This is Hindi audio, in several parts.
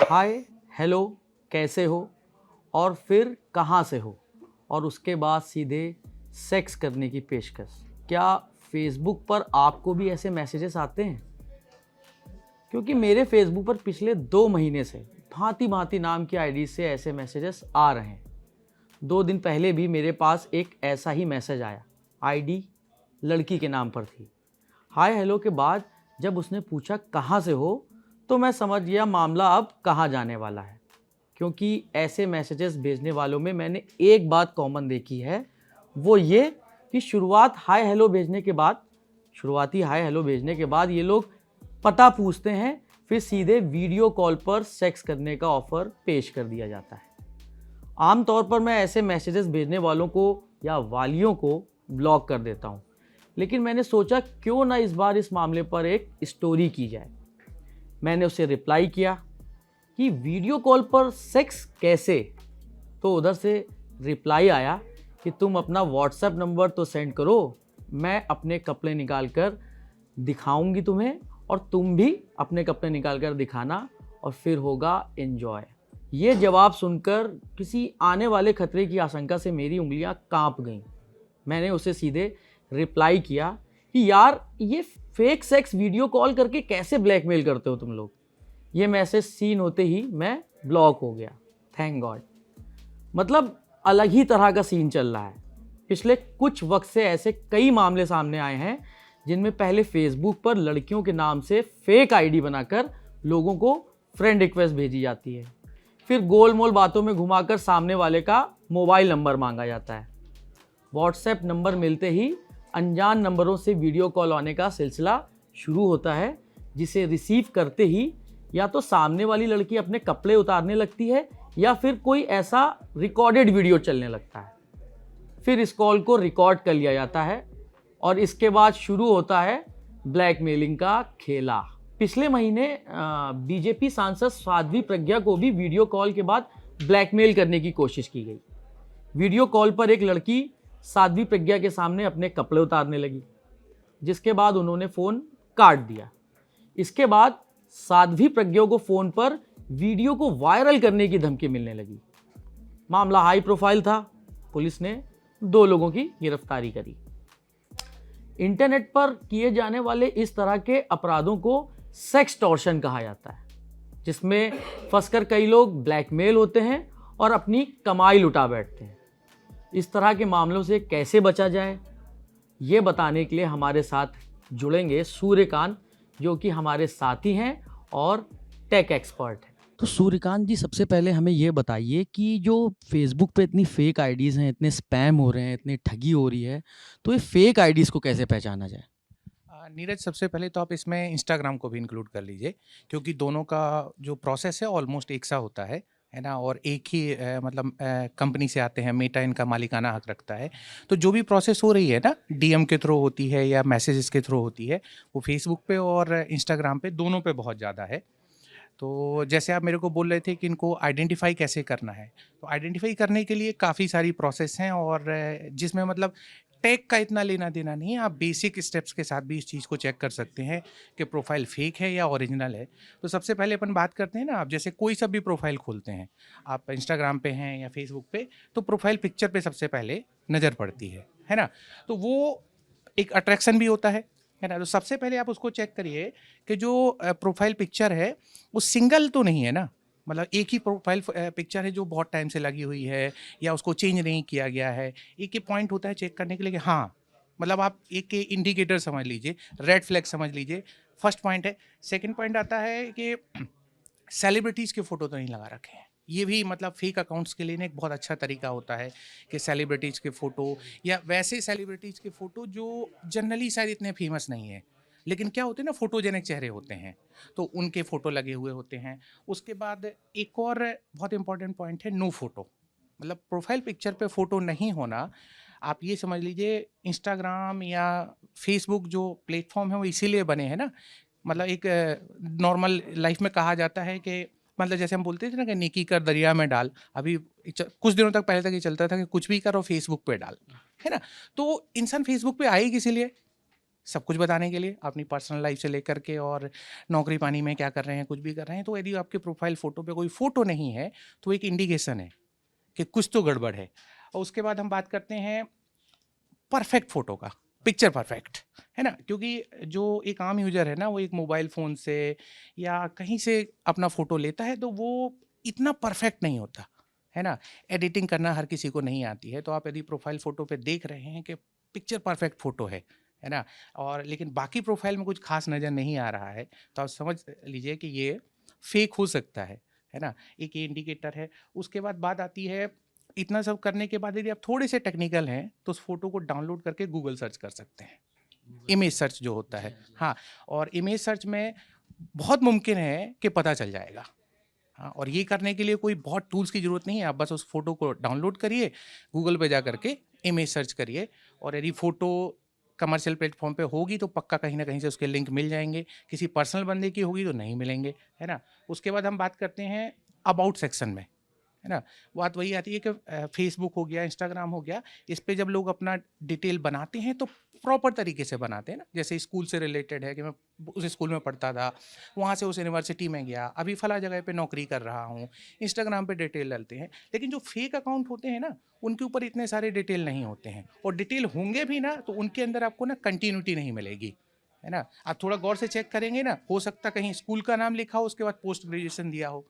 हाय, हेलो, कैसे हो और फिर कहाँ से हो, और उसके बाद सीधे सेक्स करने की पेशकश। क्या फेसबुक पर आपको भी ऐसे मैसेजेस आते हैं? क्योंकि मेरे फेसबुक पर पिछले 2 महीने से भांति भांति नाम की आईडी से ऐसे मैसेजेस आ रहे हैं। 2 दिन पहले भी मेरे पास एक ऐसा ही मैसेज आया। आईडी लड़की के नाम पर थी। हाय हेलो के बाद जब उसने पूछा कहाँ से हो, तो मैं समझ गया मामला अब कहाँ जाने वाला है। क्योंकि ऐसे मैसेजेस भेजने वालों में मैंने एक बात कॉमन देखी है, वो ये कि शुरुआती हाय हेलो भेजने के बाद ये लोग पता पूछते हैं, फिर सीधे वीडियो कॉल पर सेक्स करने का ऑफर पेश कर दिया जाता है। आमतौर पर मैं ऐसे मैसेजेस भेजने वालों को या वालियों को ब्लॉक कर देता हूँ, लेकिन मैंने सोचा क्यों ना इस बार इस मामले पर एक स्टोरी की जाए। मैंने उसे रिप्लाई किया कि वीडियो कॉल पर सेक्स कैसे। तो उधर से रिप्लाई आया कि तुम अपना व्हाट्सएप नंबर तो सेंड करो, मैं अपने कपड़े निकाल कर दिखाऊंगी तुम्हें, और तुम भी अपने कपड़े निकाल कर दिखाना, और फिर होगा एंजॉय। ये जवाब सुनकर किसी आने वाले खतरे की आशंका से मेरी उंगलियां कांप गईं। मैंने उसे सीधे रिप्लाई किया कि यार ये फेक सेक्स वीडियो कॉल करके कैसे ब्लैकमेल करते हो तुम लोग। ये मैसेज सीन होते ही मैं ब्लॉक हो गया। Thank God. मतलब अलग ही तरह का सीन चल रहा है। पिछले कुछ वक्त से ऐसे कई मामले सामने आए हैं जिनमें पहले फेसबुक पर लड़कियों के नाम से फेक आईडी बनाकर लोगों को फ्रेंड रिक्वेस्ट भेजी जाती है, फिर गोल मोल बातों में घुमाकर सामने वाले का मोबाइल नंबर मांगा जाता है। व्हाट्सएप नंबर मिलते ही अनजान नंबरों से वीडियो कॉल आने का सिलसिला शुरू होता है, जिसे रिसीव करते ही या तो सामने वाली लड़की अपने कपड़े उतारने लगती है या फिर कोई ऐसा रिकॉर्डेड वीडियो चलने लगता है। फिर इस कॉल को रिकॉर्ड कर लिया जाता है और इसके बाद शुरू होता है ब्लैकमेलिंग का खेला। पिछले महीने बीजेपी सांसद साध्वी प्रज्ञा को भी वीडियो कॉल के बाद ब्लैकमेल करने की कोशिश की गई। वीडियो कॉल पर एक लड़की साध्वी प्रज्ञा के सामने अपने कपड़े उतारने लगी, जिसके बाद उन्होंने फ़ोन काट दिया। इसके बाद साध्वी प्रज्ञा को फ़ोन पर वीडियो को वायरल करने की धमकी मिलने लगी। मामला हाई प्रोफाइल था। पुलिस ने 2 लोगों की गिरफ्तारी करी। इंटरनेट पर किए जाने वाले इस तरह के अपराधों को सेक्सटॉर्शन कहा जाता है, जिसमें फंसकर कई लोग ब्लैकमेल होते हैं और अपनी कमाई लुटा बैठते हैं। इस तरह के मामलों से कैसे बचा जाए, ये बताने के लिए हमारे साथ जुड़ेंगे सूर्यकांत, जो कि हमारे साथी हैं और टेक एक्सपर्ट हैं। तो सूर्यकांत जी, सबसे पहले हमें ये बताइए कि जो फेसबुक पे इतनी फेक आईडीज़ हैं, इतने स्पैम हो रहे हैं, इतनी ठगी हो रही है, तो ये फेक आईडीज़ को कैसे पहचाना जाए? नीरज, सबसे पहले तो आप इसमें इंस्टाग्राम को भी इंक्लूड कर लीजिए, क्योंकि दोनों का जो प्रोसेस है ऑलमोस्ट एक सा होता है ना। और एक ही मतलब कंपनी से आते हैं, मेटा इनका मालिकाना हक रखता है। तो जो भी प्रोसेस हो रही है ना, डीएम के थ्रू होती है या मैसेजेस के थ्रू होती है, वो फेसबुक पे और इंस्टाग्राम पे दोनों पे बहुत ज़्यादा है। तो जैसे आप मेरे को बोल रहे थे कि इनको आइडेंटिफाई कैसे करना है, तो आइडेंटिफाई करने के लिए काफ़ी सारी प्रोसेस हैं, और जिसमें मतलब टेक का इतना लेना देना नहीं है। आप बेसिक स्टेप्स के साथ भी इस चीज़ को चेक कर सकते हैं कि प्रोफाइल फेक है या ओरिजिनल है। तो सबसे पहले अपन बात करते हैं ना, आप जैसे कोई सा भी प्रोफाइल खोलते हैं, आप इंस्टाग्राम पे हैं या फेसबुक पे, तो प्रोफाइल पिक्चर पे सबसे पहले नज़र पड़ती है ना। तो वो एक अट्रैक्शन भी होता है ना। तो सबसे पहले आप उसको चेक करिए कि जो प्रोफाइल पिक्चर है वो सिंगल तो नहीं है ना। मतलब एक ही प्रोफाइल पिक्चर है जो बहुत टाइम से लगी हुई है, या उसको चेंज नहीं किया गया है। एक ही पॉइंट होता है चेक करने के लिए कि हाँ, मतलब आप एक इंडिकेटर समझ लीजिए, रेड फ्लैग समझ लीजिए। फर्स्ट पॉइंट है। सेकंड पॉइंट आता है कि सेलिब्रिटीज़ के फ़ोटो तो नहीं लगा रखे हैं। ये भी मतलब फेक अकाउंट्स के लिए ना एक बहुत अच्छा तरीका होता है कि सेलिब्रिटीज़ के फ़ोटो, या वैसे सेलिब्रिटीज़ के फ़ोटो जो जनरली शायद इतने फेमस नहीं है, लेकिन क्या होते हैं ना, फोटोजेनिक चेहरे होते हैं, तो उनके फ़ोटो लगे हुए होते हैं। उसके बाद एक और बहुत इंपॉर्टेंट पॉइंट है, नो फ़ोटो। मतलब प्रोफाइल पिक्चर पे फ़ोटो नहीं होना, आप ये समझ लीजिए इंस्टाग्राम या फेसबुक जो प्लेटफॉर्म है वो इसीलिए बने हैं ना। मतलब एक नॉर्मल लाइफ में कहा जाता है कि मतलब जैसे हम बोलते थे ना कि नेकी कर दरिया में डाल। अभी कुछ दिनों तक पहले तक ये चलता था कि कुछ भी करो फेसबुक पे डाल, है ना। तो इंसान फेसबुक पे आए किसी लिए, सब कुछ बताने के लिए, अपनी पर्सनल लाइफ से लेकर के और नौकरी पानी में क्या कर रहे हैं, कुछ भी कर रहे हैं। तो यदि आपके प्रोफाइल फ़ोटो पे कोई फ़ोटो नहीं है, तो एक इंडिकेशन है कि कुछ तो गड़बड़ है। और उसके बाद हम बात करते हैं परफेक्ट फ़ोटो का, पिक्चर परफेक्ट, है ना? क्योंकि जो एक आम यूज़र है ना, वो एक मोबाइल फ़ोन से या कहीं से अपना फ़ोटो लेता है, तो वो इतना परफेक्ट नहीं होता, है ना? एडिटिंग करना हर किसी को नहीं आती है, तो आप यदि प्रोफाइल फ़ोटो पे देख रहे हैं कि पिक्चर परफेक्ट फ़ोटो है ना? और लेकिन बाकी प्रोफाइल में कुछ ख़ास नज़र नहीं आ रहा है, तो आप समझ लीजिए कि ये फ़ेक हो सकता है ना? एक ये इंडिकेटर है। उसके बाद बात आती है, इतना सब करने के बाद यदि आप थोड़े से टेक्निकल हैं, तो उस फ़ोटो को डाउनलोड करके गूगल सर्च कर सकते हैं। इमेज सर्च जो होता है। हाँ, और इमेज सर्च में बहुत मुमकिन है कि पता चल जाएगा। हाँ, और ये करने के लिए कोई बहुत टूल्स की ज़रूरत नहीं है, आप बस उस फ़ोटो को डाउनलोड करिए, गूगल पे जा करके इमेज सर्च करिए, और यदि फ़ोटो कमर्शियल प्लेटफ़ॉर्म पे होगी तो पक्का कहीं न कहीं से उसके लिंक मिल जाएँगे, किसी पर्सनल बंदे की होगी तो नहीं मिलेंगे, है ना? उसके बाद हम बात करते हैं अबाउट सेक्शन में, है ना? बात वही आती है कि फ़ेसबुक हो गया, इंस्टाग्राम हो गया, इस पे जब लोग अपना डिटेल बनाते हैं तो प्रॉपर तरीके से बनाते हैं ना। जैसे स्कूल से रिलेटेड है कि मैं उस स्कूल में पढ़ता था, वहाँ से उस यूनिवर्सिटी में गया, अभी फला जगह पे नौकरी कर रहा हूँ। इंस्टाग्राम पे डिटेल डालते हैं, लेकिन जो फेक अकाउंट होते हैं ना, उनके ऊपर इतने सारे डिटेल नहीं होते हैं, और डिटेल होंगे भी ना तो उनके अंदर आपको ना कंटिन्यूटी नहीं मिलेगी, है ना? आप थोड़ा गौर से चेक करेंगे ना, हो सकता कहीं स्कूल का नाम लिखा हो, उसके बाद पोस्ट ग्रेजुएशन दिया हो।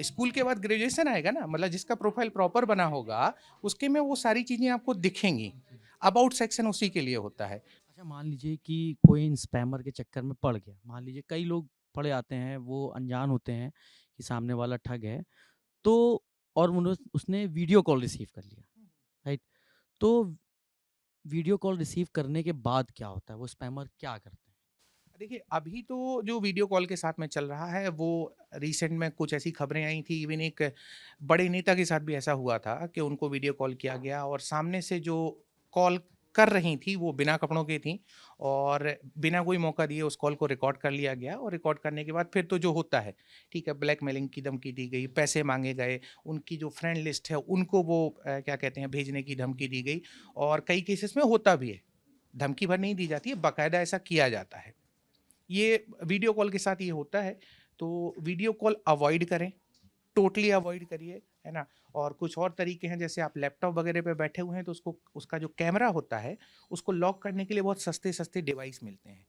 स्कूल के बाद ग्रेजुएशन आएगा ना, मतलब जिसका प्रोफाइल प्रॉपर बना होगा, उसके में वो सारी चीज़ें आपको दिखेंगी। अबाउट सेक्शन उसी के लिए होता है। अच्छा, मान लीजिए कि कोई इन स्पैमर के चक्कर में पड़ गया। मान लीजिए कई लोग पड़े आते हैं, वो अनजान होते हैं कि सामने वाला ठग है, तो और उसने वीडियो कॉल रिसीव कर लिया, राइट? तो वीडियो कॉल रिसीव करने के बाद क्या होता है? वो स्पैमर क्या करते हैं? देखिए, अभी तो जो वीडियो कॉल के साथ में चल रहा है, वो रिसेंट में कुछ ऐसी खबरें आई थी, इवन एक बड़े नेता के साथ भी ऐसा हुआ था कि उनको वीडियो कॉल किया गया और सामने से जो कॉल कर रही थी, वो बिना कपड़ों की थी, और बिना कोई मौका दिए उस कॉल को रिकॉर्ड कर लिया गया, और रिकॉर्ड करने के बाद फिर तो जो होता है, ठीक है, ब्लैकमेलिंग की धमकी दी गई, पैसे माँगे गए, उनकी जो फ्रेंड लिस्ट है, उनको वो क्या कहते हैं, भेजने की धमकी दी गई, और कई केसेस में होता भी है। धमकी भर नहीं दी जाती है, बाकायदा ऐसा किया जाता है। ये वीडियो कॉल के साथ ये होता है, तो वीडियो कॉल अवॉइड करें, टोटली अवॉइड करिए, है ना? और कुछ और तरीके हैं, जैसे आप लैपटॉप वगैरह पे बैठे हुए हैं तो उसको, उसका जो कैमरा होता है, उसको लॉक करने के लिए बहुत सस्ते-सस्ते डिवाइस मिलते हैं।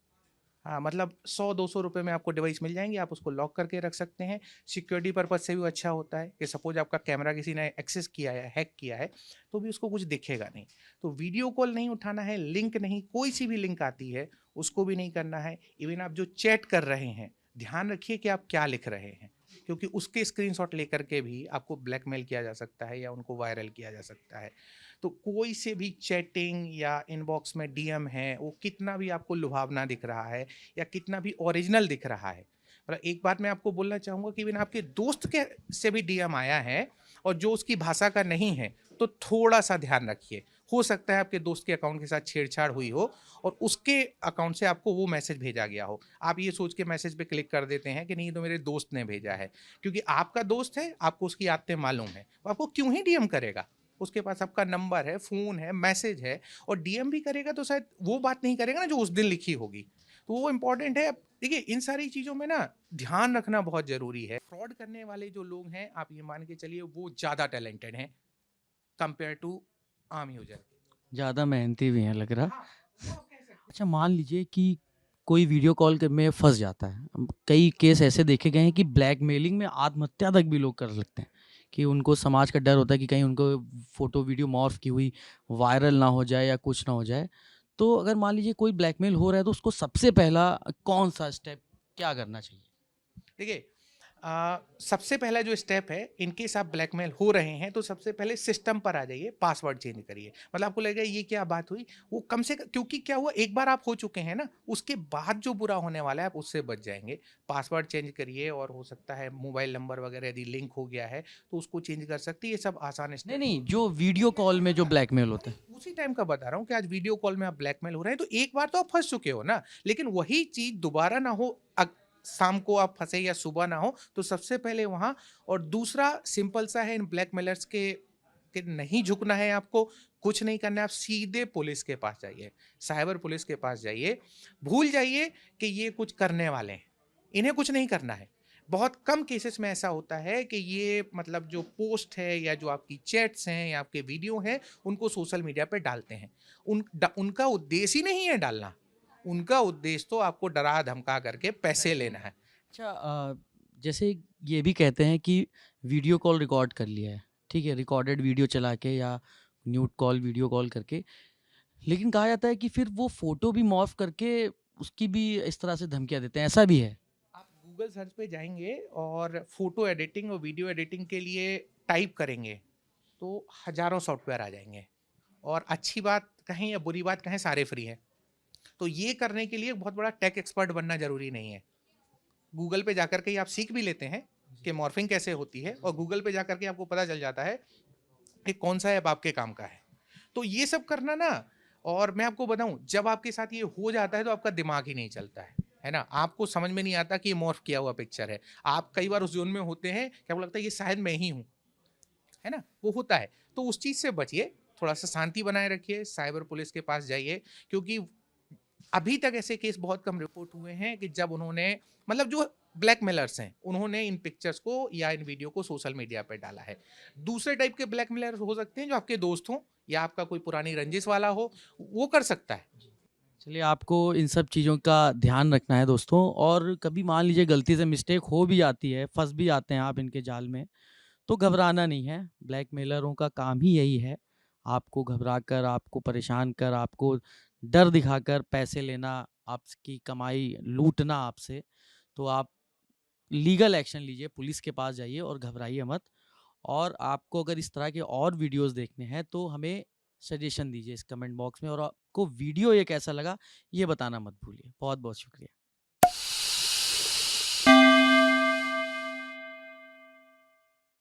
हाँ, मतलब 100-200 रुपए में आपको डिवाइस मिल जाएँगे, आप उसको लॉक करके रख सकते हैं। सिक्योरिटी पर्पज़ से भी अच्छा होता है कि सपोज़ आपका कैमरा किसी ने एक्सेस किया है, हैक किया है, तो भी उसको कुछ दिखेगा नहीं। तो वीडियो कॉल नहीं उठाना है, लिंक नहीं, कोई-सी भी लिंक आती है, उसको भी नहीं करना है। इवन आप जो चैट कर रहे हैं, ध्यान रखिए कि आप क्या लिख रहे हैं, क्योंकि उसके स्क्रीनशॉट लेकर के भी आपको ब्लैकमेल किया जा सकता है या उनको वायरल किया जा सकता है। तो कोई से भी चैटिंग या इनबॉक्स में डीएम है, वो कितना भी आपको लुभावना दिख रहा है या कितना भी ओरिजिनल दिख रहा है, मतलब एक बात मैं आपको बोलना चाहूँगा कि इवन आपके दोस्त के से भी डीएम आया है और जो उसकी भाषा का नहीं है, तो थोड़ा-सा ध्यान रखिए। हो सकता है आपके दोस्त के अकाउंट के साथ छेड़छाड़ हुई हो और उसके अकाउंट से आपको वो मैसेज भेजा गया हो। आप ये सोच के मैसेज पे क्लिक कर देते हैं कि नहीं, ये तो मेरे दोस्त ने भेजा है। क्योंकि आपका दोस्त है, आपको उसकी आदतें मालूम हैं, वो आपको क्यों ही डीएम करेगा? उसके पास आपका नंबर है, फ़ोन है, मैसेज है, और डीएम भी करेगा तो शायद वो बात नहीं करेगा ना जो उस दिन लिखी होगी। तो वो इम्पोर्टेंट है। देखिए, इन सारी चीज़ों में ना ध्यान रखना बहुत ज़रूरी है। फ्रॉड करने वाले जो लोग हैं, आप ये मान के चलिए वो ज़्यादा टैलेंटेड हैं कंपेयर टू आम यूज़र। ज़्यादा मेहनती भी हैं लग रहा। हाँ, वो आप कह सकते हैं। अच्छा, मान लीजिए कि कोई वीडियो कॉल में फँस जाता है। कई केस ऐसे देखे गए हैं कि ब्लैकमेलिंग में आत्महत्या तक भी लोग कर लेते हैं, कि उनको समाज का डर होता है कि कहीं उनको फ़ोटो वीडियो मॉर्फ़ की हुई वायरल ना हो जाए या कुछ ना हो जाए। तो अगर मान लीजिए कोई ब्लैकमेल हो रहा है तो उसको सबसे पहला कौन-सा स्टेप क्या करना चाहिए? देखिए, सबसे पहला जो स्टेप है, इन केस आप ब्लैकमेल हो रहे हैं तो सबसे पहले सिस्टम पर आ जाइए, पासवर्ड चेंज करिए। मतलब आपको लगेगा ये क्या बात हुई, वो कम से क्योंकि क्या हुआ, एक बार आप हो चुके हैं ना, उसके बाद जो बुरा होने वाला है आप उससे बच जाएंगे। पासवर्ड चेंज करिए, और हो सकता है मोबाइल नंबर वगैरह यदि लिंक हो गया है तो उसको चेंज कर सकते हैं। ये सब आसान नहीं, स्टेप। नहीं, जो वीडियो कॉल में जो ब्लैकमेल होता वही है। उसी टाइम का बता रहा हूँ कि आज वीडियो कॉल में आप ब्लैकमेल हो रहे हैं, तो एक बार तो आप फंस चुके हो ना, लेकिन वही चीज दोबारा ना हो। शाम को आप फंसे या सुबह ना हो, तो सबसे पहले वहां। और दूसरा सिंपल सा है इन ब्लैकमेलर्स के कि नहीं झुकना है आपको। कुछ नहीं करना है, आप सीधे पुलिस के पास जाइए, साइबर पुलिस के पास जाइए। भूल जाइए कि ये कुछ करने वाले हैं, इन्हें कुछ नहीं करना है। बहुत कम केसेस में ऐसा होता है कि ये मतलब जो पोस्ट है या जो आपकी चैट्स हैं या आपके वीडियो हैं, उनको सोशल मीडिया पे डालते हैं। उनका उद्देश्य ही नहीं है डालना, उनका उद्देश्य तो आपको डरा धमका करके पैसे लेना है। अच्छा, जैसे ये भी कहते हैं कि वीडियो कॉल रिकॉर्ड कर लिया है, ठीक है, रिकॉर्डेड वीडियो चला के या न्यूड कॉल वीडियो कॉल करके, लेकिन कहा जाता है कि फिर वो फ़ोटो भी मॉर्फ करके उसकी भी इस तरह से धमकियाँ देते हैं, ऐसा भी है? आप गूगल सर्च पे जाएंगे और फोटो एडिटिंग और वीडियो एडिटिंग के लिए टाइप करेंगे तो हजारों सॉफ्टवेयर आ जाएंगे, और अच्छी बात कहें या बुरी बात कहें, सारे फ्री हैं। तो ये करने के लिए बहुत बड़ा टेक एक्सपर्ट बनना जरूरी नहीं है। गूगल पे जाकर के ही आप सीख भी लेते हैं कि मॉर्फिंग कैसे होती है, और गूगल पे जाकर के आपको पता चल जाता है कि कौन सा ऐप आपके काम का है। तो ये सब करना ना, और मैं आपको बताऊं, जब आपके साथ ये हो जाता है तो आपका दिमाग ही नहीं चलता है ना, आपको समझ में नहीं आता कि ये मॉर्फ किया हुआ पिक्चर है। आप कई बार उस जोन में होते हैं कि आपको लगता है ये शायद मैं ही हूं, है ना, वो होता है। तो उस चीज से बचिए, थोड़ा सा शांति बनाए रखिए, साइबर पुलिस के पास जाइए, क्योंकि अभी तक ऐसे केस बहुत कम रिपोर्ट हुए हैं कि जब उन्होंने मतलब जो ब्लैकमेलर्स हैं उन्होंने इन पिक्चर्स को या इन वीडियो को सोशल मीडिया पर डाला है। दूसरे टाइप के ब्लैकमेलर्स हो सकते हैं जो आपके दोस्त हों या आपका कोई पुरानी रंजिश वाला हो, वो कर सकता है। चलिए, आपको इन सब चीज़ों का ध्यान रखना है दोस्तों, और कभी मान लीजिए गलती से मिस्टेक हो भी जाती है, फँस भी जाते हैं आप इनके जाल में, तो घबराना नहीं है। ब्लैकमेलरों का काम ही यही है, आपको घबराकर, आपको परेशान कर, आपको डर दिखाकर पैसे लेना, आपकी कमाई लूटना आपसे। तो आप लीगल एक्शन लीजिए, पुलिस के पास जाइए और घबराइए मत। और आपको अगर इस तरह के और वीडियोज़ देखने हैं तो हमें सजेशन दीजिए इस कमेंट बॉक्स में, और आपको वीडियो ये कैसा लगा ये बताना मत भूलिए। बहुत-बहुत शुक्रिया।